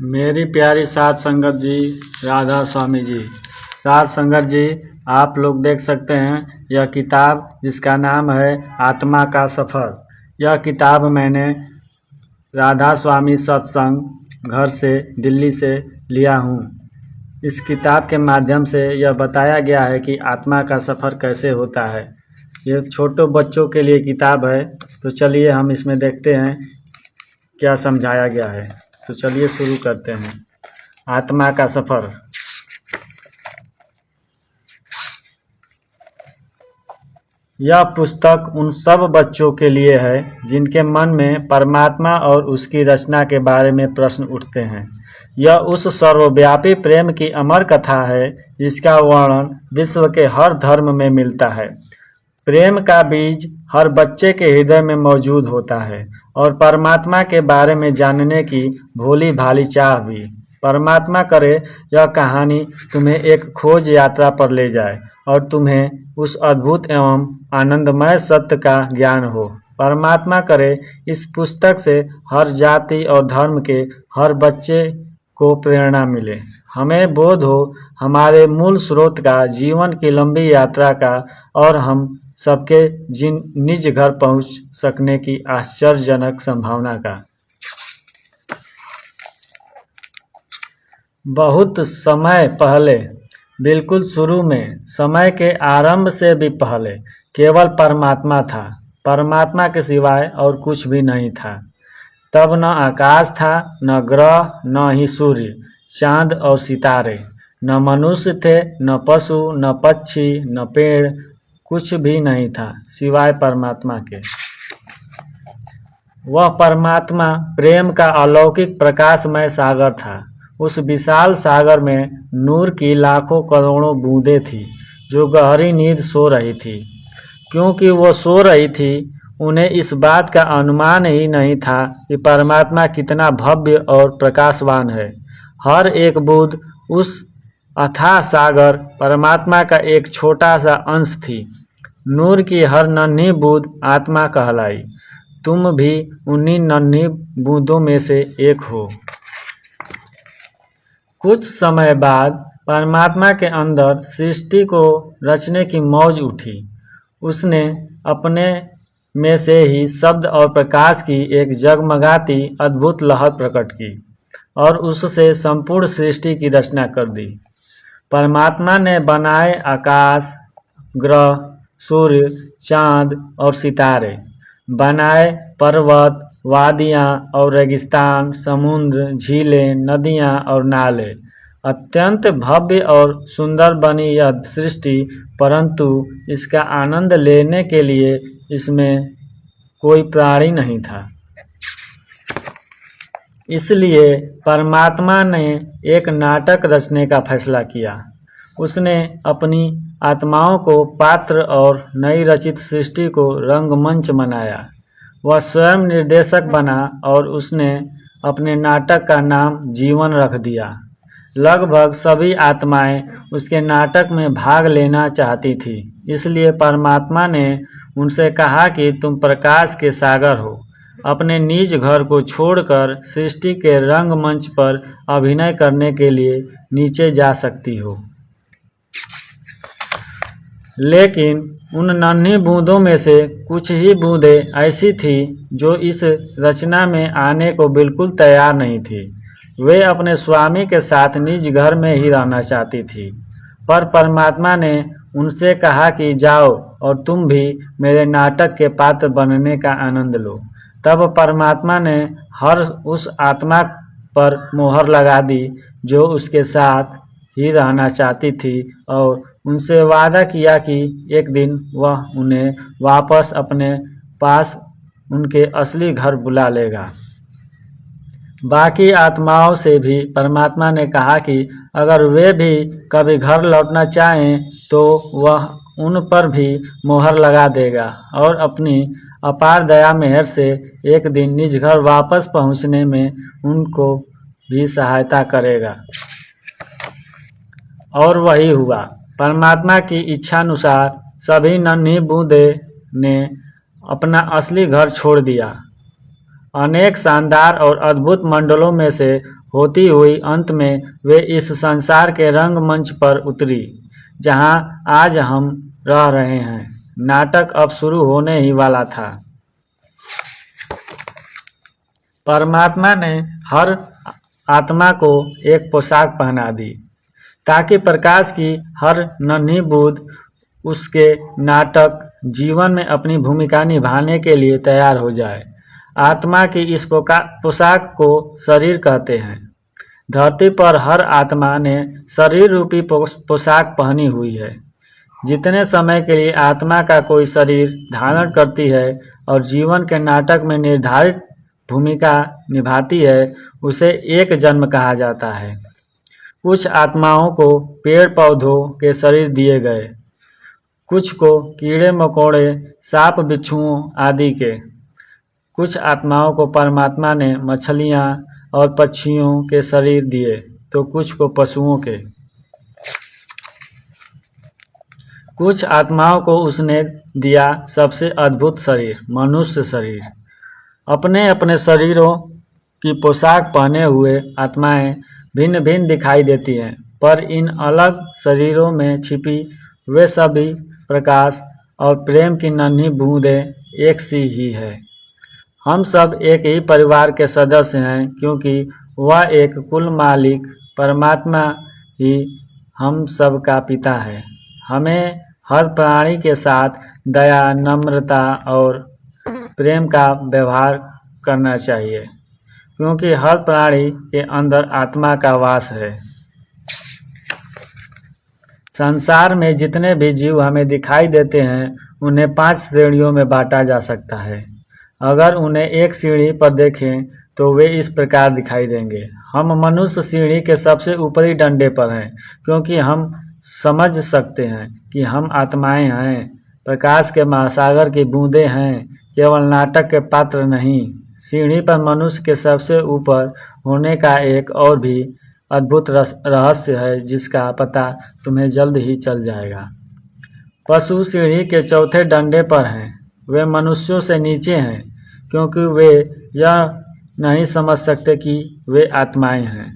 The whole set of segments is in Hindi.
मेरी प्यारी साध संगत जी, राधा स्वामी जी। साध संगत जी, आप लोग देख सकते हैं यह किताब जिसका नाम है आत्मा का सफ़र। यह किताब मैंने राधा स्वामी सत्संग घर से दिल्ली से लिया हूँ। इस किताब के माध्यम से यह बताया गया है कि आत्मा का सफ़र कैसे होता है। ये छोटे बच्चों के लिए किताब है, तो चलिए हम इसमें देखते हैं क्या समझाया गया है। तो चलिए शुरू करते हैं। आत्मा का सफ़र। यह पुस्तक उन सब बच्चों के लिए है जिनके मन में परमात्मा और उसकी रचना के बारे में प्रश्न उठते हैं। यह उस सर्वव्यापी प्रेम की अमर कथा है जिसका वर्णन विश्व के हर धर्म में मिलता है। प्रेम का बीज हर बच्चे के हृदय में मौजूद होता है और परमात्मा के बारे में जानने की भोली भाली चाह भी। परमात्मा करे यह कहानी तुम्हें एक खोज यात्रा पर ले जाए और तुम्हें उस अद्भुत एवं आनंदमय सत्य का ज्ञान हो। परमात्मा करे इस पुस्तक से हर जाति और धर्म के हर बच्चे को प्रेरणा मिले। हमें बोध हो हमारे मूल स्रोत का, जीवन की लंबी यात्रा का और हम सबके निज घर पहुंच सकने की आश्चर्यजनक संभावना का। बहुत समय पहले, बिल्कुल शुरू में, समय के आरंभ से भी पहले केवल परमात्मा था। परमात्मा के सिवाय और कुछ भी नहीं था। तब न आकाश था, न ग्रह, न ही सूर्य, चांद और सितारे, न मनुष्य थे, न पशु, न पक्षी, न पेड़, कुछ भी नहीं था सिवाय परमात्मा के। वह परमात्मा प्रेम का अलौकिक प्रकाशमय सागर था। उस विशाल सागर में नूर की लाखों करोड़ों बूंदें थी जो गहरी नींद सो रही थी। क्योंकि वो सो रही थी, उन्हें इस बात का अनुमान ही नहीं था कि परमात्मा कितना भव्य और प्रकाशवान है। हर एक बूंद उस अथाह सागर परमात्मा का एक छोटा सा अंश थी। नूर की हर नन्ही बूंद आत्मा कहलाई। तुम भी उन्हीं नन्ही बूंदों में से एक हो। कुछ समय बाद परमात्मा के अंदर सृष्टि को रचने की मौज उठी। उसने अपने में से ही शब्द और प्रकाश की एक जगमगाती अद्भुत लहर प्रकट की और उससे संपूर्ण सृष्टि की रचना कर दी। परमात्मा ने बनाए आकाश, ग्रह, सूर्य, चांद और सितारे, बनाए पर्वत, वादियाँ और रेगिस्तान, समुद्र, झीलें, नदियाँ और नाले। अत्यंत भव्य और सुंदर बनी यह सृष्टि, परंतु इसका आनंद लेने के लिए इसमें कोई प्राणी नहीं था। इसलिए परमात्मा ने एक नाटक रचने का फैसला किया। उसने अपनी आत्माओं को पात्र और नई रचित सृष्टि को रंगमंच बनाया। वह स्वयं निर्देशक बना और उसने अपने नाटक का नाम जीवन रख दिया। लगभग सभी आत्माएं उसके नाटक में भाग लेना चाहती थी। इसलिए परमात्मा ने उनसे कहा कि तुम प्रकाश के सागर हो, अपने निज घर को छोड़कर सृष्टि के रंगमंच पर अभिनय करने के लिए नीचे जा सकती हो। लेकिन उन नन्ही बूंदों में से कुछ ही बूंदें ऐसी थी जो इस रचना में आने को बिल्कुल तैयार नहीं थी। वे अपने स्वामी के साथ निज घर में ही रहना चाहती थी। पर परमात्मा ने उनसे कहा कि जाओ और तुम भी मेरे नाटक के पात्र बनने का आनंद लो। तब परमात्मा ने हर उस आत्मा पर मोहर लगा दी जो उसके साथ ही रहना चाहती थी और उनसे वादा किया कि एक दिन वह उन्हें वापस अपने पास उनके असली घर बुला लेगा। बाकी आत्माओं से भी परमात्मा ने कहा कि अगर वे भी कभी घर लौटना चाहें तो वह उन पर भी मोहर लगा देगा और अपनी अपार दया मेहर से एक दिन निज घर वापस पहुंचने में उनको भी सहायता करेगा। और वही हुआ। परमात्मा की इच्छानुसार सभी नन्ही बूंदें ने अपना असली घर छोड़ दिया। अनेक शानदार और अद्भुत मंडलों में से होती हुई अंत में वे इस संसार के रंगमंच पर उतरी, जहां आज हम रह रहे हैं। नाटक अब शुरू होने ही वाला था। परमात्मा ने हर आत्मा को एक पोशाक पहना दी, ताकि प्रकाश की हर नन्ही बूंद उसके नाटक जीवन में अपनी भूमिका निभाने के लिए तैयार हो जाए। आत्मा की इस पोशाक को शरीर कहते हैं। धरती पर हर आत्मा ने शरीर रूपी पोशाक पहनी हुई है। जितने समय के लिए आत्मा का कोई शरीर धारण करती है और जीवन के नाटक में निर्धारित भूमिका निभाती है, उसे एक जन्म कहा जाता है। कुछ आत्माओं को पेड़ पौधों के शरीर दिए गए, कुछ को कीड़े मकोड़े, सांप बिच्छुओं आदि के। कुछ आत्माओं को परमात्मा ने मछलियाँ और पक्षियों के शरीर दिए, तो कुछ को पशुओं के। कुछ आत्माओं को उसने दिया सबसे अद्भुत शरीर, मनुष्य शरीर। अपने अपने शरीरों की पोशाक पहने हुए आत्माएं भिन्न भिन्न दिखाई देती हैं, पर इन अलग शरीरों में छिपी वे सभी प्रकाश और प्रेम की नन्ही बूंदें एक सी ही है। हम सब एक ही परिवार के सदस्य हैं, क्योंकि वह एक कुल मालिक परमात्मा ही हम सब का पिता है। हमें हर प्राणी के साथ दया, नम्रता और प्रेम का व्यवहार करना चाहिए, क्योंकि हर प्राणी के अंदर आत्मा का वास है। संसार में जितने भी जीव हमें दिखाई देते हैं, उन्हें 5 श्रेणियों में बांटा जा सकता है। अगर उन्हें एक सीढ़ी पर देखें तो वे इस प्रकार दिखाई देंगे। हम मनुष्य सीढ़ी के सबसे ऊपरी डंडे पर हैं, क्योंकि हम समझ सकते हैं कि हम आत्माएं हैं, प्रकाश के महासागर की बूंदें हैं, केवल नाटक के पात्र नहीं। सीढ़ी पर मनुष्य के सबसे ऊपर होने का एक और भी अद्भुत रहस्य है, जिसका पता तुम्हें जल्द ही चल जाएगा। पशु सीढ़ी के चौथे डंडे पर हैं। वे मनुष्यों से नीचे हैं, क्योंकि वे यह नहीं समझ सकते कि वे आत्माएं हैं।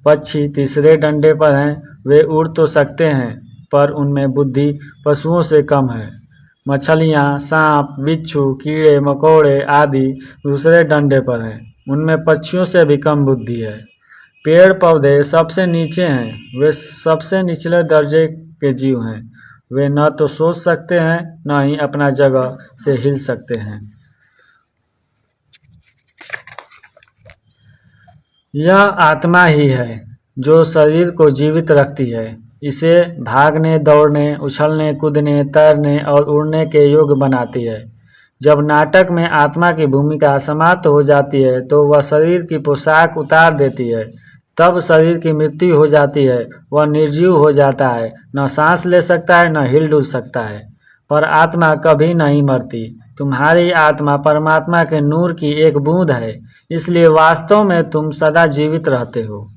पक्षी तीसरे डंडे पर हैं। वे उड़ तो सकते हैं, पर उनमें बुद्धि पशुओं से कम है। मछलियाँ, सांप, बिच्छू, कीड़े मकोड़े आदि दूसरे डंडे पर हैं। उनमें पक्षियों से भी कम बुद्धि है। पेड़ पौधे सबसे नीचे हैं। वे सबसे निचले दर्जे के जीव हैं। वे न तो सोच सकते हैं, न ही अपना जगह से हिल सकते हैं। यह आत्मा ही है जो शरीर को जीवित रखती है, इसे भागने, दौड़ने, उछलने, कूदने, तैरने और उड़ने के योग्य बनाती है। जब नाटक में आत्मा की भूमिका समाप्त हो जाती है, तो वह शरीर की पोशाक उतार देती है। तब शरीर की मृत्यु हो जाती है। वह निर्जीव हो जाता है, न सांस ले सकता है, न हिल डुल सकता है। पर आत्मा कभी नहीं मरती। तुम्हारी आत्मा परमात्मा के नूर की एक बूंद है, इसलिए वास्तव में तुम सदा जीवित रहते हो।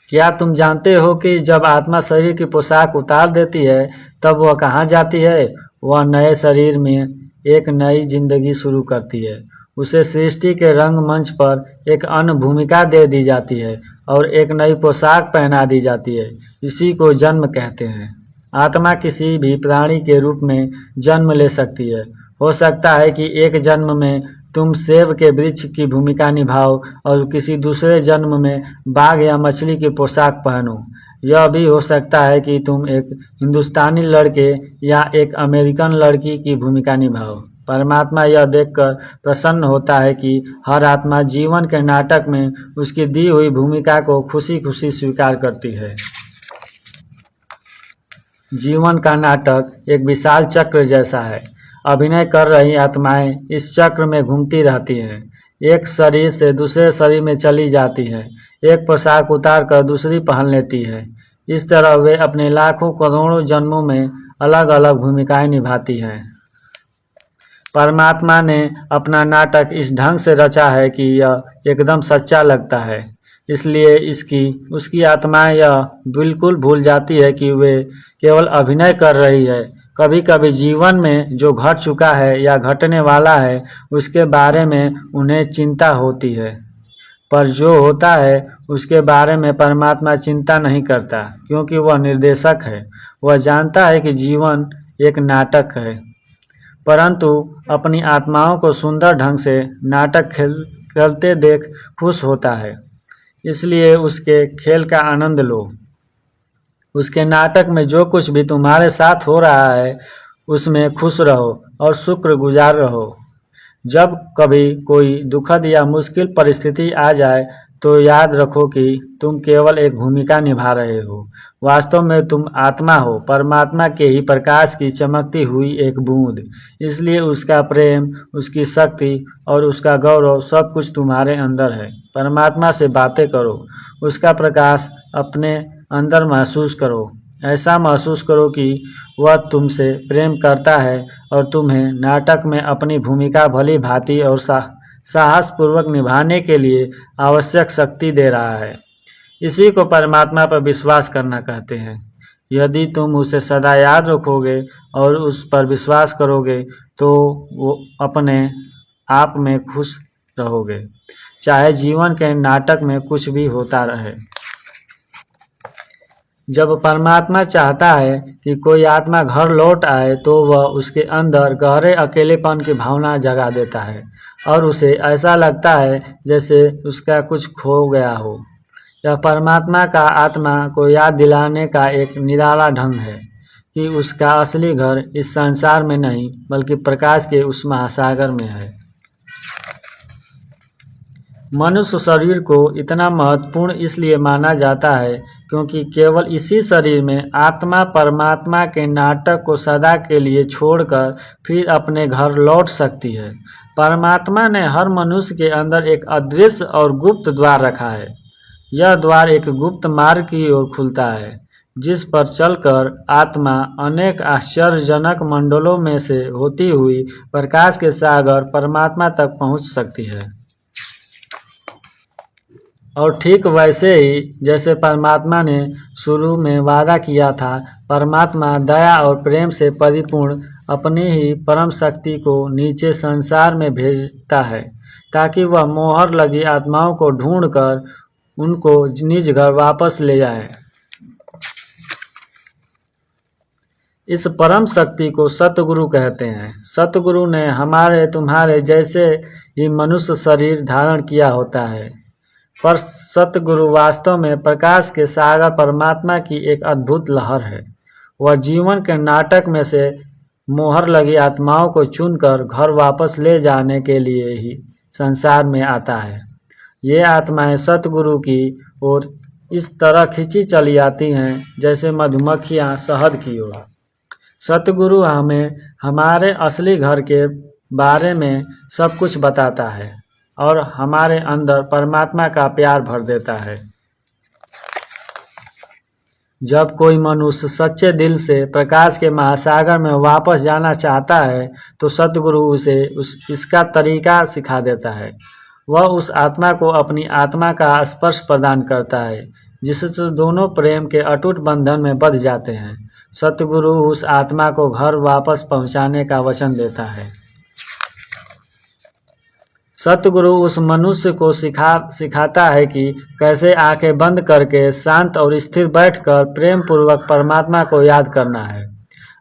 क्या तुम जानते हो कि जब आत्मा शरीर की पोशाक उतार देती है, तब वह कहाँ जाती है? वह नए शरीर में एक नई जिंदगी शुरू करती है। उसे सृष्टि के रंगमंच पर एक अन्य भूमिका दे दी जाती है और एक नई पोशाक पहना दी जाती है। इसी को जन्म कहते हैं। आत्मा किसी भी प्राणी के रूप में जन्म ले सकती है। हो सकता है कि एक जन्म में तुम सेब के वृक्ष की भूमिका निभाओ और किसी दूसरे जन्म में बाघ या मछली की पोशाक पहनो। यह भी हो सकता है कि तुम एक हिंदुस्तानी लड़के या एक अमेरिकन लड़की की भूमिका निभाओ। परमात्मा यह देखकर प्रसन्न होता है कि हर आत्मा जीवन के नाटक में उसकी दी हुई भूमिका को खुशी खुशी स्वीकार करती है। जीवन का नाटक एक विशाल चक्र जैसा है। अभिनय कर रही आत्माएं इस चक्र में घूमती रहती हैं। एक शरीर से दूसरे शरीर में चली जाती है। एक पोशाक उतार कर दूसरी पहन लेती है। इस तरह वे अपने लाखों करोड़ों जन्मों में अलग अलग भूमिकाएं निभाती हैं। परमात्मा ने अपना नाटक इस ढंग से रचा है कि यह एकदम सच्चा लगता है। इसलिए उसकी आत्माएं यह बिल्कुल भूल जाती है कि वे केवल अभिनय कर रही है। कभी कभी जीवन में जो घट चुका है या घटने वाला है, उसके बारे में उन्हें चिंता होती है। पर जो होता है उसके बारे में परमात्मा चिंता नहीं करता, क्योंकि वह निर्देशक है। वह जानता है कि जीवन एक नाटक है, परंतु अपनी आत्माओं को सुंदर ढंग से नाटक खेलते देख खुश होता है। इसलिए उसके खेल का आनंद लो। उसके नाटक में जो कुछ भी तुम्हारे साथ हो रहा है उसमें खुश रहो और शुक्रगुजार रहो। जब कभी कोई दुखद या मुश्किल परिस्थिति आ जाए तो याद रखो कि तुम केवल एक भूमिका निभा रहे हो। वास्तव में तुम आत्मा हो, परमात्मा के ही प्रकाश की चमकती हुई एक बूंद। इसलिए उसका प्रेम, उसकी शक्ति और उसका गौरव सब कुछ तुम्हारे अंदर है। परमात्मा से बातें करो, उसका प्रकाश अपने अंदर महसूस करो। ऐसा महसूस करो कि वह तुमसे प्रेम करता है और तुम्हें नाटक में अपनी भूमिका भली भांति और साहसपूर्वक निभाने के लिए आवश्यक शक्ति दे रहा है। इसी को परमात्मा पर विश्वास करना कहते हैं। यदि तुम उसे सदा याद रखोगे और उस पर विश्वास करोगे तो वो अपने आप में खुश रहोगे, चाहे जीवन के नाटक में कुछ भी होता रहे। जब परमात्मा चाहता है कि कोई आत्मा घर लौट आए तो वह उसके अंदर गहरे अकेलेपन की भावना जगा देता है और उसे ऐसा लगता है जैसे उसका कुछ खो गया हो। यह परमात्मा का आत्मा को याद दिलाने का एक निराला ढंग है कि उसका असली घर इस संसार में नहीं बल्कि प्रकाश के उस महासागर में है। मनुष्य शरीर को इतना महत्वपूर्ण इसलिए माना जाता है क्योंकि केवल इसी शरीर में आत्मा परमात्मा के नाटक को सदा के लिए छोड़कर फिर अपने घर लौट सकती है। परमात्मा ने हर मनुष्य के अंदर एक अदृश्य और गुप्त द्वार रखा है। यह द्वार एक गुप्त मार्ग की ओर खुलता है जिस पर चलकर आत्मा अनेक आश्चर्यजनक मंडलों में से होती हुई प्रकाश के सागर परमात्मा तक पहुंच सकती है। और ठीक वैसे ही जैसे परमात्मा ने शुरू में वादा किया था, परमात्मा दया और प्रेम से परिपूर्ण अपनी ही परम शक्ति को नीचे संसार में भेजता है ताकि वह मोहर लगी आत्माओं को ढूंढकर उनको निज घर वापस ले जाए। इस परम शक्ति को सतगुरु कहते हैं। सतगुरु ने हमारे तुम्हारे जैसे ही मनुष्य शरीर धारण किया होता है, पर सतगुरु वास्तव में प्रकाश के सागर परमात्मा की एक अद्भुत लहर है। वह जीवन के नाटक में से मोहर लगी आत्माओं को चुनकर घर वापस ले जाने के लिए ही संसार में आता है। ये आत्माएं सतगुरु की ओर इस तरह खींची चली आती हैं जैसे मधुमक्खियां शहद की ओर। सतगुरु हमें हमारे असली घर के बारे में सब कुछ बताता है और हमारे अंदर परमात्मा का प्यार भर देता है। जब कोई मनुष्य सच्चे दिल से प्रकाश के महासागर में वापस जाना चाहता है तो सतगुरु उसे इसका तरीका सिखा देता है। वह उस आत्मा को अपनी आत्मा का स्पर्श प्रदान करता है जिससे दोनों प्रेम के अटूट बंधन में बंध जाते हैं। सतगुरु उस आत्मा को घर वापस पहुंचाने का वचन देता है। सतगुरु उस मनुष्य को सिखाता है कि कैसे आंखें बंद करके शांत और स्थिर बैठकर प्रेम पूर्वक परमात्मा को याद करना है।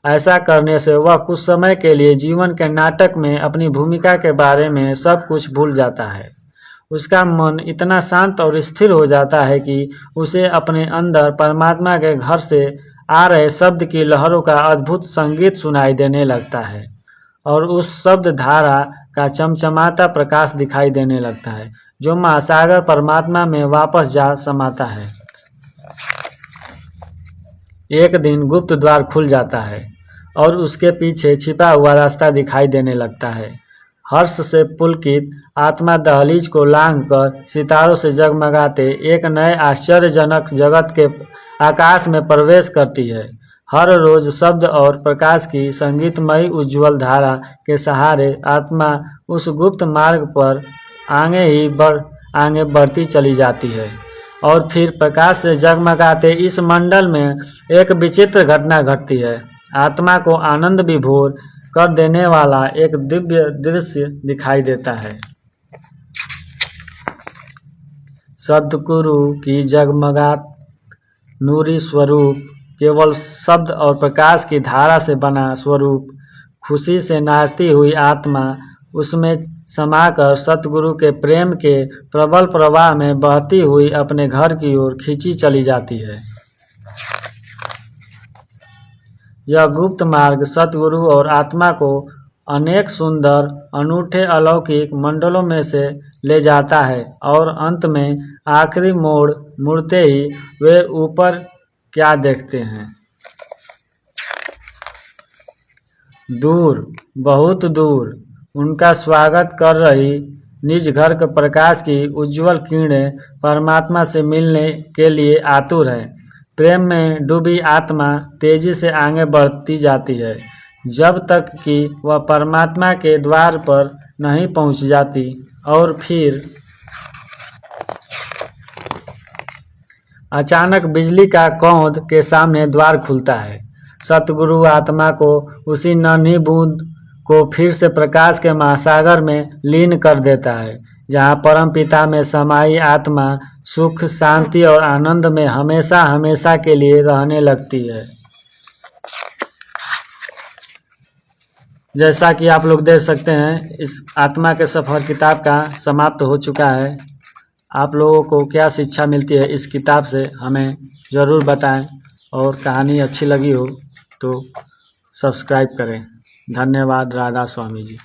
ऐसा करने से वह कुछ समय के लिए जीवन के नाटक में अपनी भूमिका के बारे में सब कुछ भूल जाता है। उसका मन इतना शांत और स्थिर हो जाता है कि उसे अपने अंदर परमात्मा के घर से आ रहे शब्द की लहरों का अद्भुत संगीत सुनाई देने लगता है और उस शब्द धारा का चमचमाता प्रकाश दिखाई देने लगता है जो महासागर परमात्मा में वापस जा समाता है। एक दिन गुप्त द्वार खुल जाता है और उसके पीछे छिपा हुआ रास्ता दिखाई देने लगता है। हर्ष से पुलकित आत्मा दहलीज को लांघकर सितारों से जगमगाते एक नए आश्चर्यजनक जगत के आकाश में प्रवेश करती है। हर रोज शब्द और प्रकाश की संगीतमयी उज्ज्वल धारा के सहारे आत्मा उस गुप्त मार्ग पर आगे बढ़ती चली जाती है और फिर प्रकाश से जगमगाते इस मंडल में एक विचित्र घटना घटती है। आत्मा को आनंद विभोर कर देने वाला एक दिव्य दृश्य दिखाई देता है। सद्गुरु की जगमगात नूरी स्वरूप, केवल शब्द और प्रकाश की धारा से बना स्वरूप, खुशी से नाचती हुई आत्मा उसमें समाकर सतगुरु के प्रेम के प्रबल प्रवाह में बहती हुई अपने घर की ओर खींची चली जाती है। यह गुप्त मार्ग सतगुरु और आत्मा को अनेक सुंदर अनूठे अलौकिक मंडलों में से ले जाता है और अंत में आखिरी मोड़ मुड़ते ही वे ऊपर क्या देखते हैं? दूर, बहुत दूर उनका स्वागत कर रही निज घर के प्रकाश की उज्जवल किरणें परमात्मा से मिलने के लिए आतुर है। प्रेम में डूबी आत्मा तेजी से आगे बढ़ती जाती है जब तक कि वह परमात्मा के द्वार पर नहीं पहुंच जाती और फिर अचानक बिजली का कौंध के सामने द्वार खुलता है। सतगुरु आत्मा को उसी नन्ही बूंद को फिर से प्रकाश के महासागर में लीन कर देता है, जहाँ परम पिता में समाई आत्मा सुख, शांति और आनंद में हमेशा हमेशा के लिए रहने लगती है। जैसा कि आप लोग देख सकते हैं, इस आत्मा के सफ़र किताब का समाप्त हो चुका है। आप लोगों को क्या शिक्षा मिलती है इस किताब से हमें ज़रूर बताएं, और कहानी अच्छी लगी हो तो सब्सक्राइब करें। धन्यवाद। राधा स्वामी जी।